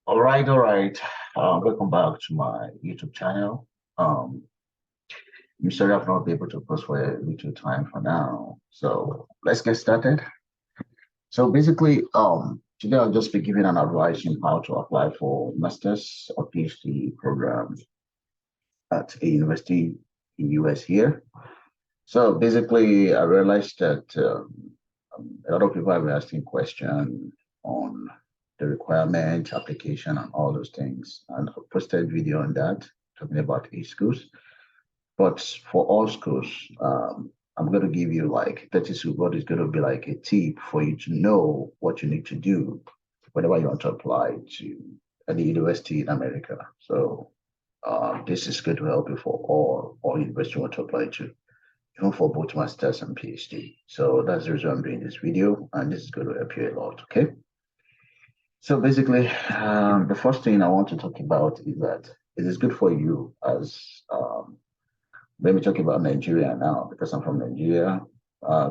All right. Welcome back to my YouTube channel. Um, I'm sorry I've not been able to post for a little time for now. So let's get started. So basically, today I'll just be giving an advice on how to apply for master's or PhD program at a university in US here. So basically, I realized that a lot of people have been asking questions on the requirement, application, and all those things. And I posted video on that, talking about e-schools. But for all schools, I'm going to give you like 30 seconds. What is going to be like a tip for you to know what you need to do whenever you want to apply to any university in America. So this is going to help you for all universities you want to apply to, even for both masters and PhD. So that's the reason I'm doing this video, and this is going to help you a lot. Okay. So basically, the first thing I want to talk about is that it is good for you as let me talk about Nigeria now because I'm from Nigeria.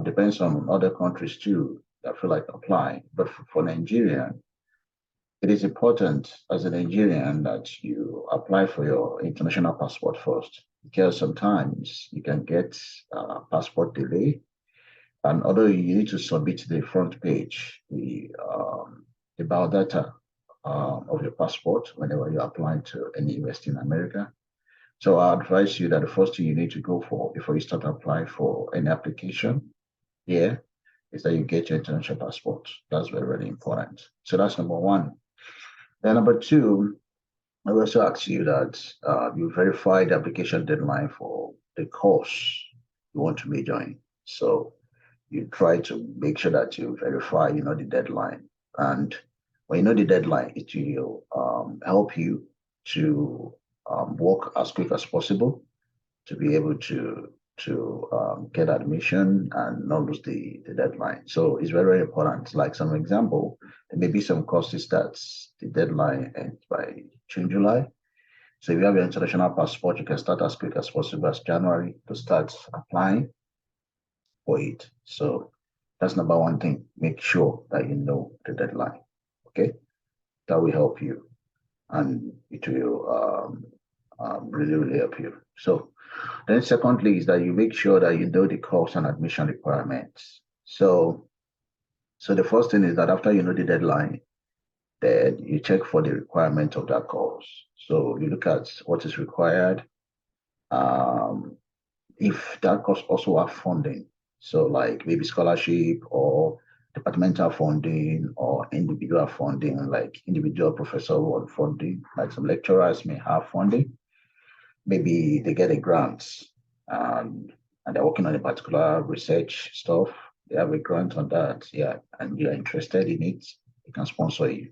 Depends on other countries too that feel like applying, but for Nigeria, it is important as a Nigerian that you apply for your international passport first because sometimes you can get passport delay. And although you need to submit the front page, the biodata of your passport whenever you're applying to any university in America. So I advise you that the first thing you need to go for before you start applying for any application here is that you get your international passport. That's very, very important. So that's number one. Then number two, I will also ask you that you verify the application deadline for the course you want to major in. So you try to make sure that you verify, the deadline. And when you know the deadline, it will help you to work as quick as possible to be able to get admission and not lose the deadline. So it's very, very important. Like some example, there may be some courses that the deadline ends by June, July. So if you have your international passport, you can start as quick as possible as January to start applying for it. So that's number one thing. Make sure that you know the deadline. Okay, that will help you, and it will really, really help you. So then, secondly, is that you make sure that you know the course and admission requirements. So the first thing is that after you know the deadline, then you check for the requirement of that course. So you look at what is required. Um, if that course also have funding, so like maybe scholarship or departmental funding or individual funding, like individual professor funding, like some lecturers may have funding. Maybe they get a grant and they're working on a particular research stuff. They have a grant on that, yeah, and you're interested in it, they can sponsor you.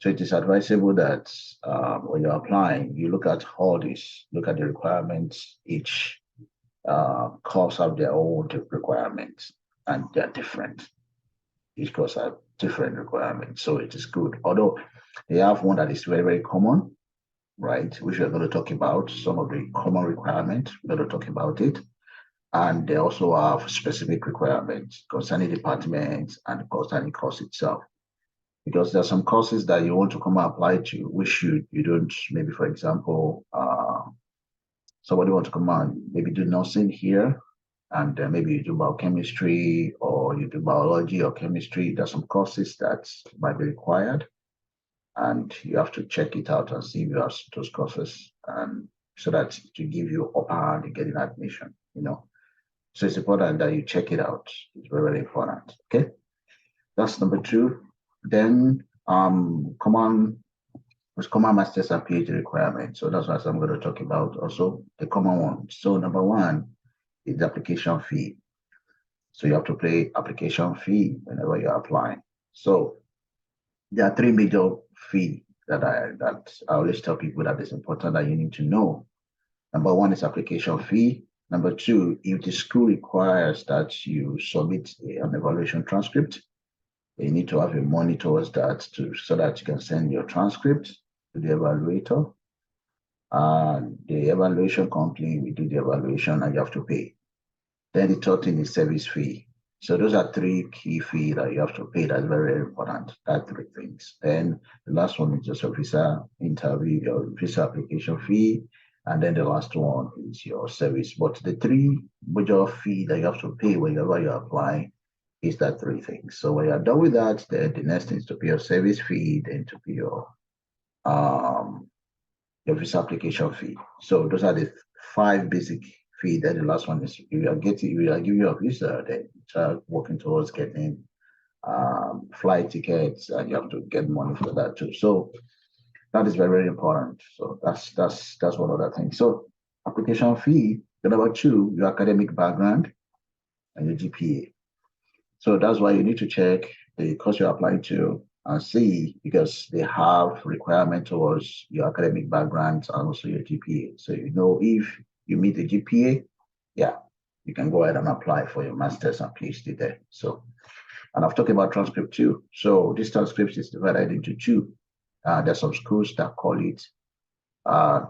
So it is advisable that when you're applying, you look at all this, look at the requirements. Each course have their own requirements, and they're different. Each course have different requirements, so it is good. Although they have one that is very, very common, right? Which we're going to talk about some of the common requirements. We're going to talk about it. And they also have specific requirements concerning departments and concerning course itself. Because there are some courses that you want to come and apply to, which you don't, maybe for example, somebody want to come and maybe do nursing here, and maybe you do biochemistry or you do biology or chemistry. There's some courses that might be required, and you have to check it out and see if you have those courses, and so that to give you upper hand in getting admission. So it's important that you check it out. It's very, very important. Okay, that's number two. Then common masters and PhD requirements. So that's what I'm going to talk about. Also the common one. So number one is the application fee. So you have to pay application fee whenever you're applying. So there are three major fees that I always tell people that it's important that you need to know. Number one is application fee. Number two, if the school requires that you submit an evaluation transcript, you need to have a money towards that so that you can send your transcript to the evaluator. And the evaluation company will do the evaluation and you have to pay. Then the third thing is service fee. So those are three key fees that you have to pay. That's very, very important. That three things. Then the last one is just your visa interview, your visa application fee, and then the last one is your service. But the three major fee that you have to pay whenever you apply is that three things. So when you're done with that, then the next thing is to pay your service fee, then to pay um your visa application fee. So those are the five basic fee. Then the last one is if you are giving you a visa, then you start working towards getting flight tickets, and you have to get money for that too. So that is very, very important. So that's one other thing. So application fee. The number two, your academic background and your GPA. So that's why you need to check the course you're applying to and see, because they have requirement towards your academic background and also your GPA. So you know if you meet the GPA, yeah, you can go ahead and apply for your master's and PhD there. So, and I've talked about transcript too. So this transcript is divided into two. There's some schools that call it uh,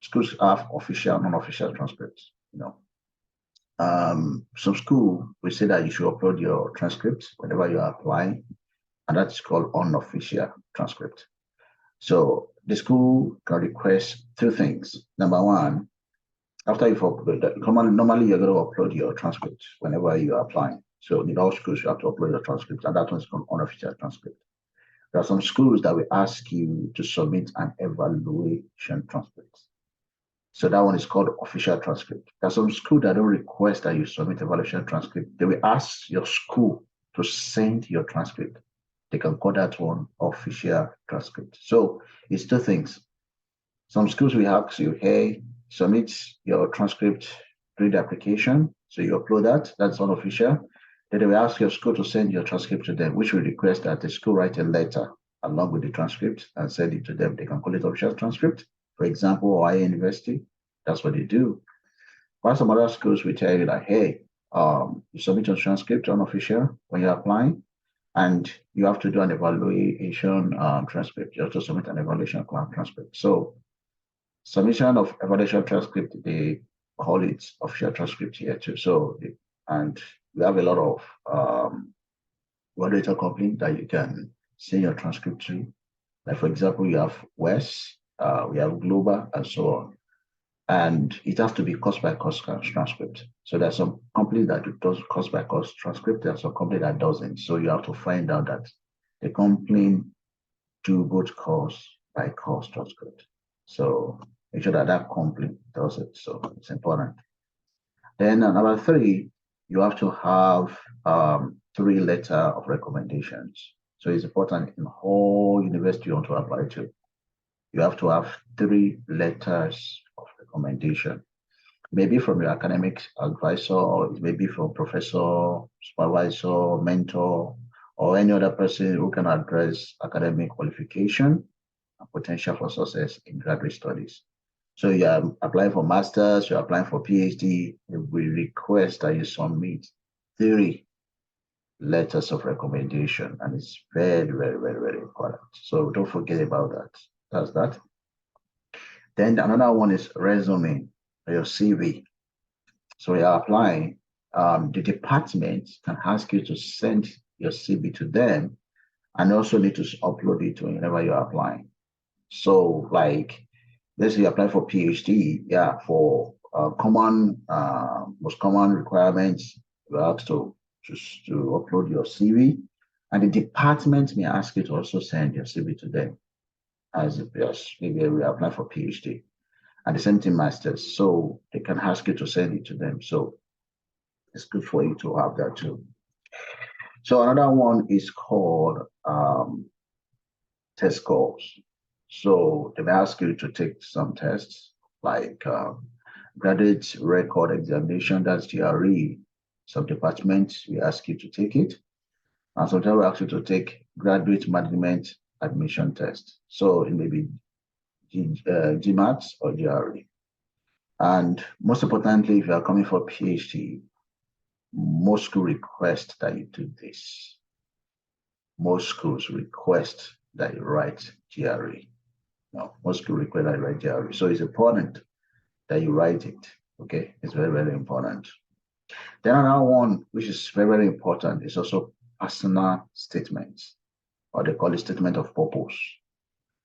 schools have official, non-official transcripts. Some school will say that you should upload your transcripts whenever you are applying, and that's called unofficial transcript. So the school can request two things. Number one, after you've uploaded, normally you're going to upload your transcript whenever you are applying. So in all schools, you have to upload your transcript, and that one's called unofficial transcript. There are some schools that will ask you to submit an evaluation transcript. So that one is called official transcript. There's some school that don't request that you submit evaluation transcript. They will ask your school to send your transcript. They can call that one official transcript. So it's two things. Some schools will ask you, hey, submit your transcript during the application. So you upload that. That's unofficial. Then they will ask your school to send your transcript to them, which will request that the school write a letter along with the transcript and send it to them. They can call it official transcript. For example, Ohio University, that's what they do. While some other schools will tell you that, hey, you submit your transcript unofficial when you're applying, and you have to do an evaluation transcript. You have to submit an evaluation transcript. So submission of evaluation transcript, they call it official transcript here too. So, and we have a lot of evaluator companies that you can send your transcript to. Like for example, you have West, we have Global, and so on. And it has to be cost by cost transcript. So there's some companies that does cost by cost transcript. There's some company that doesn't. So you have to find out that the company do both cost by cost transcript. So make sure that that company does it. So it's important. Then number three, you have to have three letter of recommendations. So it's important in all university you want to apply to. You have to have three letters of recommendation. Maybe from your academic advisor, or maybe from professor, supervisor, mentor, or any other person who can address academic qualification and potential for success in graduate studies. So you're applying for masters, you're applying for PhD, we request that you submit three letters of recommendation, and it's very, very, very, very important. So don't forget about that. That's that. Then another one is resume, your CV. So you're applying, the department can ask you to send your CV to them, and also need to upload it whenever you're applying. So like, let's say you apply for PhD, yeah, for most common requirements, you ask to just to upload your CV, and the department may ask you to also send your CV to them as maybe we apply for PhD, and the same thing masters. So they can ask you to send it to them. So it's good for you to have that too. So another one is called test scores. So they may ask you to take some tests like graduate record examination, that's GRE. Some departments we ask you to take it. And sometimes we ask you to take graduate management admission test. So it may be GMAT or GRE. And most importantly, if you are coming for PhD, most schools request that you do this. Most schools request that you write GRE. No, most schools request that you write GRE. So it's important that you write it. Okay, it's very, very important. Then another one, which is very, very important, is also personal statements, or they call it statement of purpose.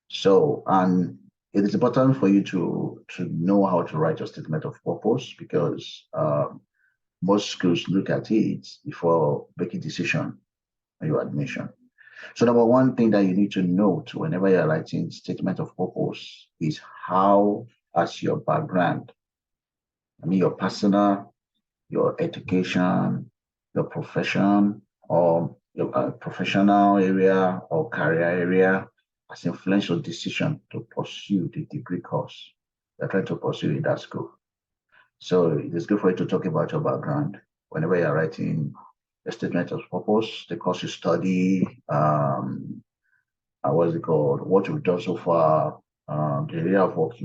So, and it is important for you to know how to write your statement of purpose because most schools look at it before making decision on your admission. So, number one thing that you need to note whenever you're writing statement of purpose is how, as your background, I mean, your personal, your education, your profession, or your professional area or career area has influenced your decision to pursue the degree course you're trying to pursue in that school. So it is good for you to talk about your background whenever you're writing a statement of purpose, the course you study, what's it called, what you've done so far, the area of work,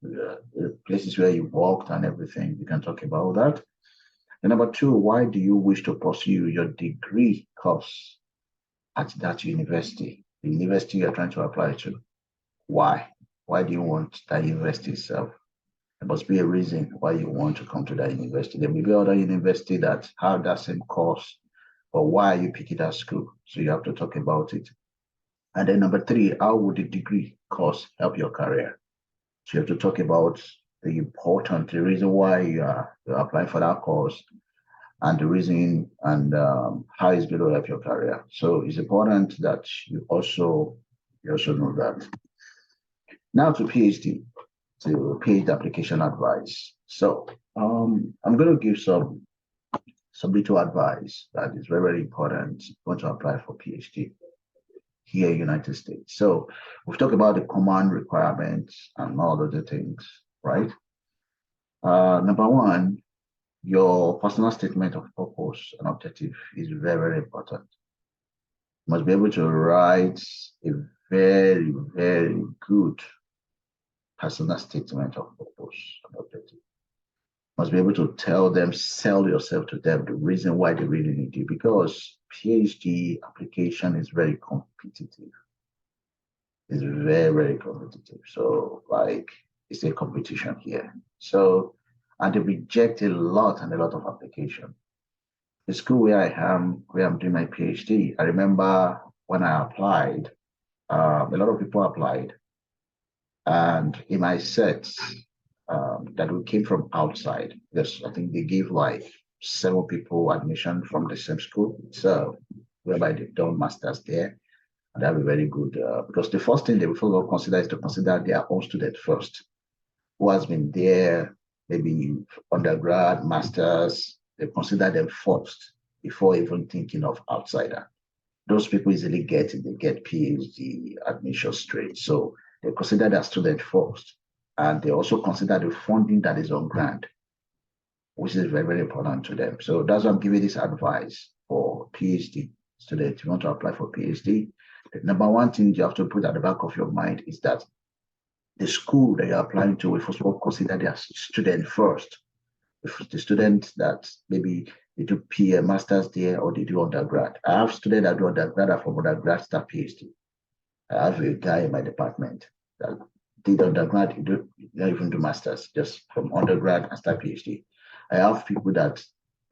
the places where you worked and everything. You can talk about that. And number two, why do you wish to pursue your degree course at that university, the university you're trying to apply to? Why? Why do you want that university itself? There must be a reason why you want to come to that university. There may be other university that have that same course, but why are you picking that school? So you have to talk about it. And then number three, how would the degree course help your career? So you have to talk about the reason why you're applying for that course and the reason and how it's going to help your career. So it's important that you also know that. Now to PhD, to PhD application advice. So I'm going to give some little advice that is very, very important when to apply for PhD here in United States. So we've talked about the common requirements and all other things, right? Number one, your personal statement of purpose and objective is very, very important. You must be able to write a very, very good personal statement of purpose and objective. You must be able to tell them, sell yourself to them, the reason why they really need you, because PhD application is very competitive. It's very, very competitive. So, like, it's a competition here. So, and they reject a lot and a lot of application. The school where I'm doing my PhD, I remember when I applied, a lot of people applied, and in my sets, that we came from outside, because I think they gave like 7 people admission from the same school, so whereby they've done masters there, and that would be very good because the first thing they will consider is to consider their own student first, who has been there, maybe undergrad, masters, they consider them first before even thinking of outsider. Those people easily they get PhD admission straight. So they consider their student first. And they also consider the funding that is on grant, which is very, very important to them. So that's why I'm giving this advice for PhD students. If you want to apply for PhD, the number one thing you have to put at the back of your mind is that the school that you're applying to will first of all consider their student first. If the student that maybe they do PA masters there or they do undergrad. I have students that do undergrad and from undergrad start PhD. I have a guy in my department that did undergrad, he don't even do masters, just from undergrad and start PhD. I have people that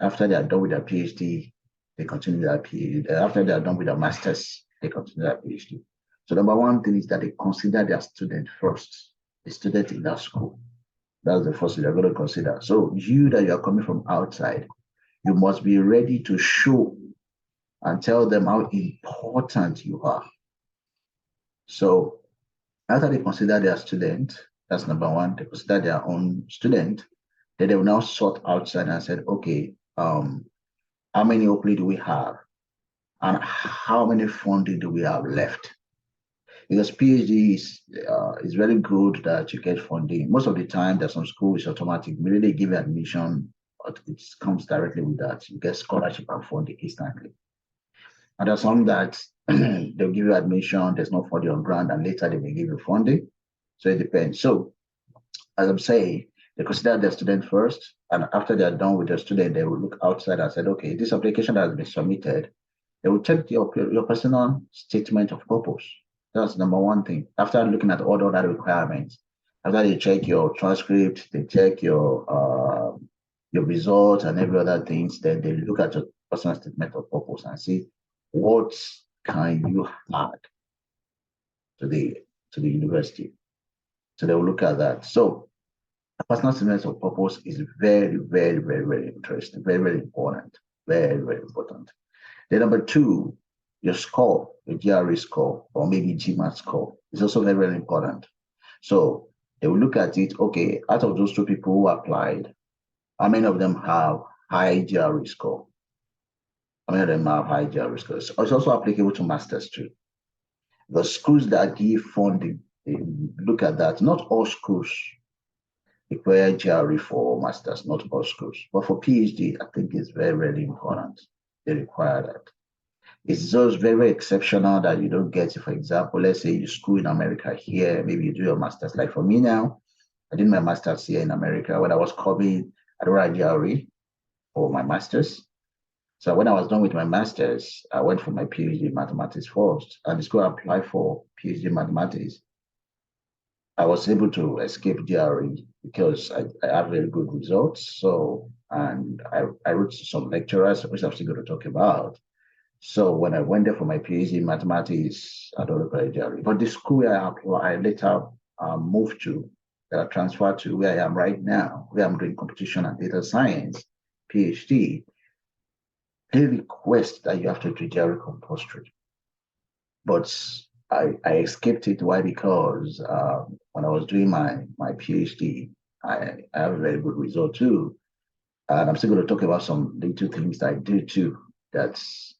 after they are done with their PhD, they continue their PhD. After they are done with their masters, they continue their PhD. So number one thing is that they consider their student first, the student in that school. That's the first thing they're going to consider. So you that you are coming from outside, you must be ready to show and tell them how important you are. So after they consider their student, that's number one, they consider their own student, then they will now sort outside and said, okay, how many openings do we have? And how many funding do we have left? Because PhD is very good that you get funding. Most of the time, there's some school is automatic. Maybe they give you admission, but it comes directly with that. You get scholarship and funding instantly. And there's some that they'll give you admission, there's no funding on grant, and later they may give you funding. So it depends. So as I'm saying, they consider their student first, and after they're done with their student, they will look outside and say, okay, this application that has been submitted, they will check your personal statement of purpose. That's number one thing. After looking at all the other requirements, after they check your transcript, they check your your results and every other things, then they look at your personal statement of purpose and see what can you add to the university. So they will look at that. So a personal statement of purpose is very, very, very, very interesting, very, very important, very, very important. Then number two, your score, your GRE score, or maybe GMAT score is also very, very important. So they will look at it, okay, out of those two people who applied, how many of them have high GRE score? How many of them have high GRE score? It's also applicable to masters too. The schools that give funding, they look at that. Not all schools require GRE for masters, not all schools. But for PhD, I think it's very, very important. They require that. It's just very, very exceptional that you don't get it. For example, let's say you school in America here, maybe you do your master's. Like for me now, I did my master's here in America. When I was coming, I don't write GRE for my master's. So when I was done with my master's, I went for my PhD in mathematics first, and the school I applied for PhD in mathematics. I was able to escape GRE because I have very good results. So, and I wrote to some lecturers, which I'm still going to talk about. So when I went there for my PhD in mathematics, I don't require GRE. But the school I later moved to, that I transferred to where I am right now, where I'm doing competition and data science, PhD, they request that you have to do GRE compulsory. But I escaped it. Why? Because when I was doing my PhD, I have a very good result too. And I'm still going to talk about some little things that I did too that's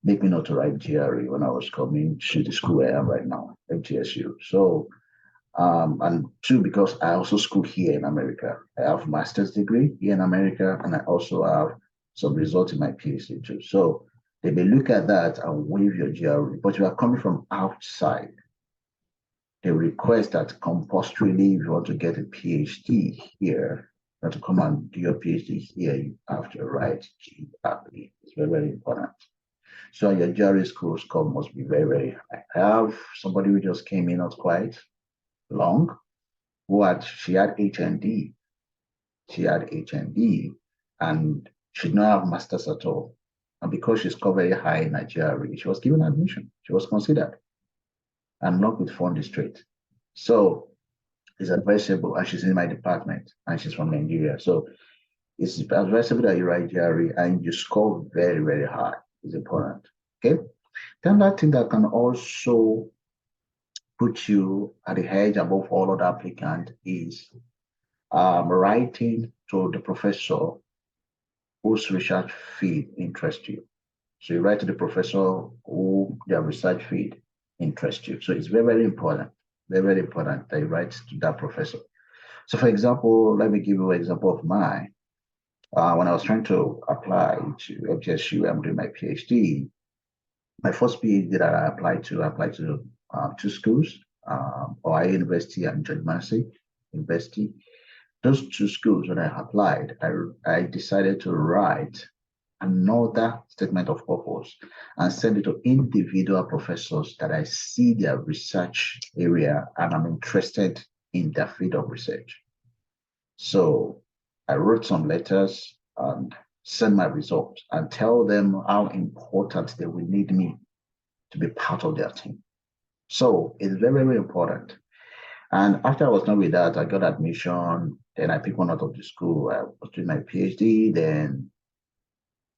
make me not to write GRE when I was coming to the school where I am right now, FGSU. So, and two, because I also school here in America. I have a master's degree here in America, and I also have some results in my PhD too. So they may look at that and waive your GRE, but you are coming from outside. They request that compulsorily, if you want to get a PhD here, you have to come and do your PhD here, you have to write GRE. It's very, very important. So your GRE score must be very, very high. I have somebody who just came in not quite long, she had HND. She had HND and she did not have masters at all. And because she scored very high in Nigeria, she was given admission. She was considered and not with funding straight. So it's advisable, and she's in my department and she's from Nigeria. So it's advisable that you write GRE and you score very, very high. It's important. Okay. Then that thing that can also put you at the edge above all other applicants is writing to the professor whose research field interests you. So you write to the professor who their research field interests you. So it's very, very important, very, very important that you write to that professor. So for example, let me give you an example of mine. When I was trying to apply to FGSU, I'm doing my PhD. My first PhD that I applied to two schools, Ohio University and George Massey University. Those two schools, when I applied, I decided to write another statement of purpose and send it to individual professors that I see their research area and I'm interested in their field of research. So I wrote some letters and send my results and tell them how important they will need me to be part of their team. So it's very, very important. And after I was done with that, I got admission. Then I picked one out of the school. I was doing my PhD. Then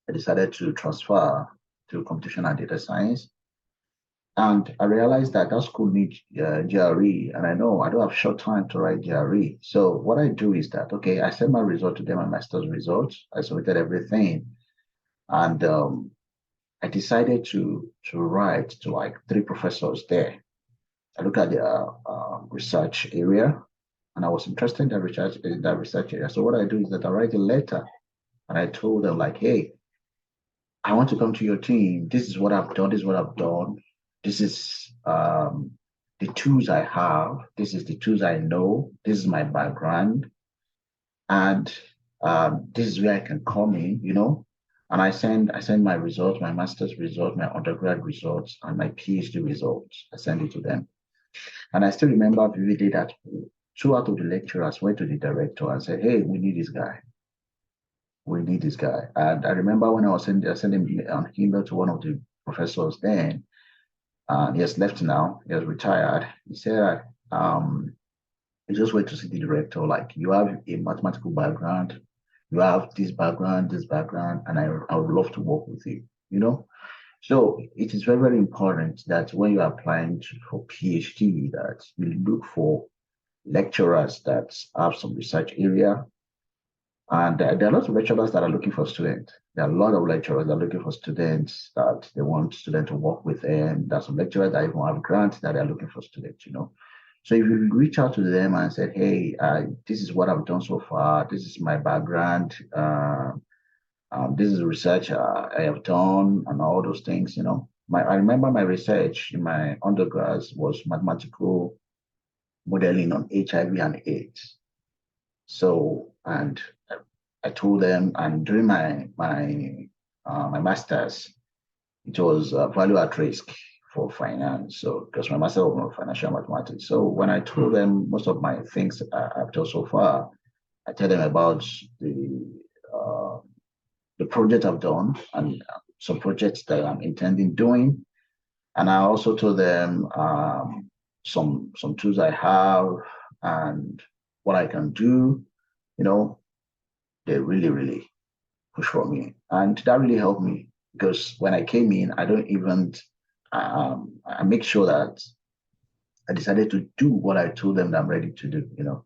I decided to transfer to computational and data science. And I realized that that school needs GRE. And I know I don't have short time to write GRE. So what I do is that, okay, I send my result to them, my master's results. I submitted everything. And I decided to write to like 3 professors there. I look at their research area, and I was interested in that research area. So what I do is that I write a letter, and I told them like, hey, I want to come to your team. This is what I've done. This is what I've done. This is the tools I have. This is the tools I know. This is my background, and this is where I can come in. And I send my results, my master's results, my undergrad results, and my PhD results. I send it to them. And I still remember vividly that 2 out of the lecturers went to the director and said, hey, we need this guy. We need this guy. And I remember when I was sending an email to one of the professors then, and he has left now, he has retired. He said, you just wait to see the director. Like, you have a mathematical background, you have this background, and I would love to work with you, you know? So it is very, very important that when you're applying for PhD, that you look for lecturers that have some research area. And there are lots of lecturers that are looking for students. There are a lot of lecturers that are looking for students that they want students to work with them. There's some lecturers that even have grants that are looking for students, you know. So if you reach out to them and say, hey, this is what I've done so far, this is my background, this is research I have done, and all those things, you know. I remember my research in my undergrads was mathematical modeling on HIV and AIDS. So, and I told them, and during my masters, it was value at risk for finance. So, because my master was on financial mathematics. So, when I told them most of my things I've done so far, I tell them about uh, the project I've done and some projects that I'm intending doing. And I also told them some tools I have and what I can do. You know, they really, really push for me. And that really helped me because when I came in, I don't even, I make sure that I decided to do what I told them that I'm ready to do. You know,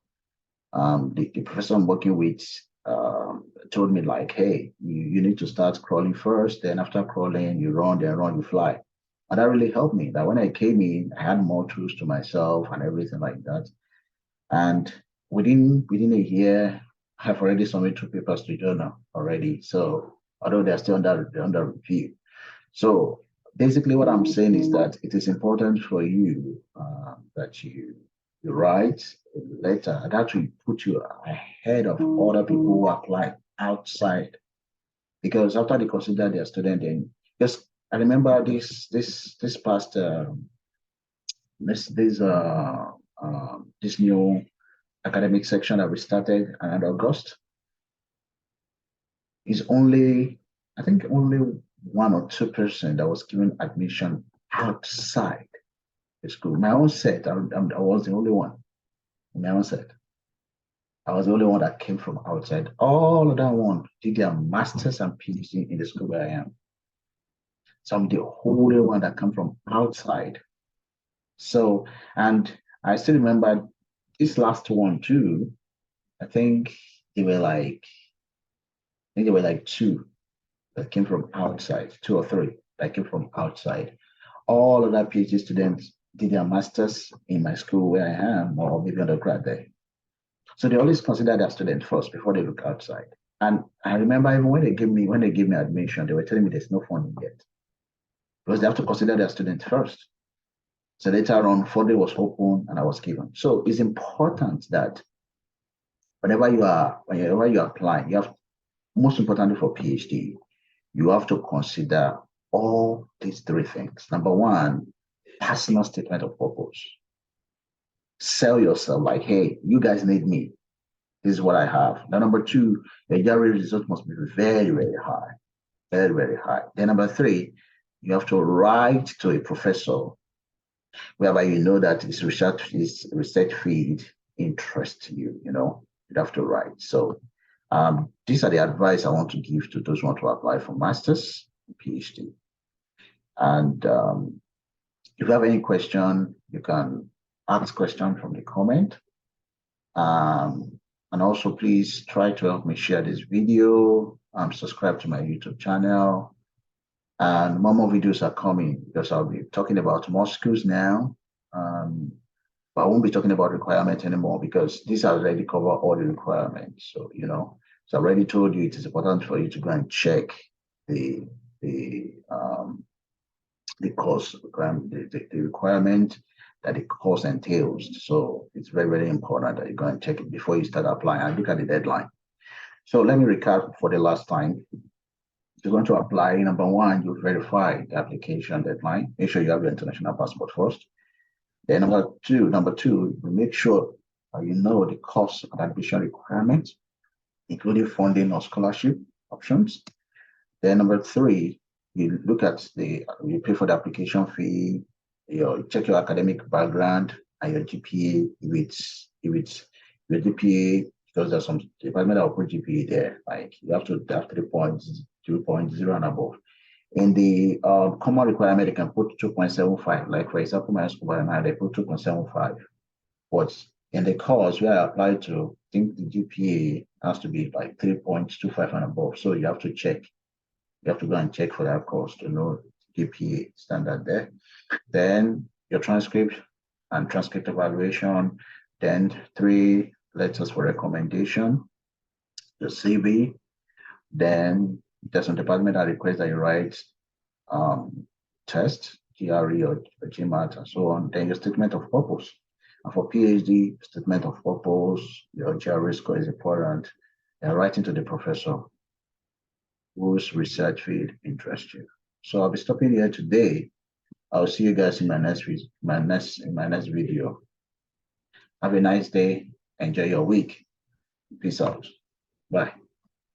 the professor I'm working with told me like, hey, you need to start crawling first. Then after crawling, you run, then run, you fly. And that really helped me. That when I came in, I had more tools to myself and everything like that. And within a year, I've already submitted 2 papers to journal already. So although they're still under review. So basically, what I'm saying is that it is important for you that you write a letter that will put you ahead of other people who apply outside. Because after they consider their student, then just I remember this past this new academic section that we started in August is only, I think only 1 or 2% that was given admission outside the school. My own set, I was the only one. My own set. I was the only one that came from outside. All of that one did their masters and PhD in the school where I am. So I'm the only one that come from outside. So, and I still remember this last one too. I think they were like, I think they were like 2 that came from outside, 2 or 3 that came from outside. All of that PhD students did their masters in my school where I am, or maybe undergrad there. So they always consider their student first before they look outside. And I remember even when they gave me admission, they were telling me there's no funding yet because they have to consider their student first. So later on, funding was open and I was given. So it's important that whenever you apply, you have, most importantly for PhD, you have to consider all these 3 things. Number one, personal statement of purpose. Sell yourself like, hey, you guys need me. This is what I have. Now, number 2, your yearly result must be very, very high. Very, very high. Then number 3, you have to write to a professor whereby you know that his research field interests you, you know, you have to write. So these are the advice I want to give to those who want to apply for master's and PhD. And if you have any question, you can ask question from the comment. And also please try to help me share this video, subscribe to my YouTube channel. And more videos are coming because I'll be talking about more schools now. But I won't be talking about requirements anymore because these are already cover all the requirements. So, you know, so I already told you it is important for you to go and check the course the requirement that the course entails. So it's very, very important that you go and check it before you start applying and look at the deadline. So let me recap for the last time. If you're going to apply, number 1, you verify the application deadline. Make sure you have your international passport first. Then number two, you make sure you know the course and admission requirements, including funding or scholarship. options. Then number three, you look at you pay for the application fee, you check your academic background and your GPA. If it's your GPA, because there's some department that will put GPA there, like you have to have 3.0, 2.0 and above. In the common requirement, they can put 2.75. Like for example, my school by now they put 2.75. But in the course where I applied to, I think the GPA has to be like 3.25 and above. So you have to check. You have to go and check for that course to know GPA standard there. Then your transcript and transcript evaluation. Then 3 letters for recommendation, your CV. Then there's some department that requires that you write test, GRE or GMAT and so on. Then your statement of purpose. And for PhD, statement of purpose, your GRE score is important. And writing to the professor whose research field interests you. So I'll be stopping here today. I'll see you guys in my next video. Have a nice day. Enjoy your week. Peace out. Bye.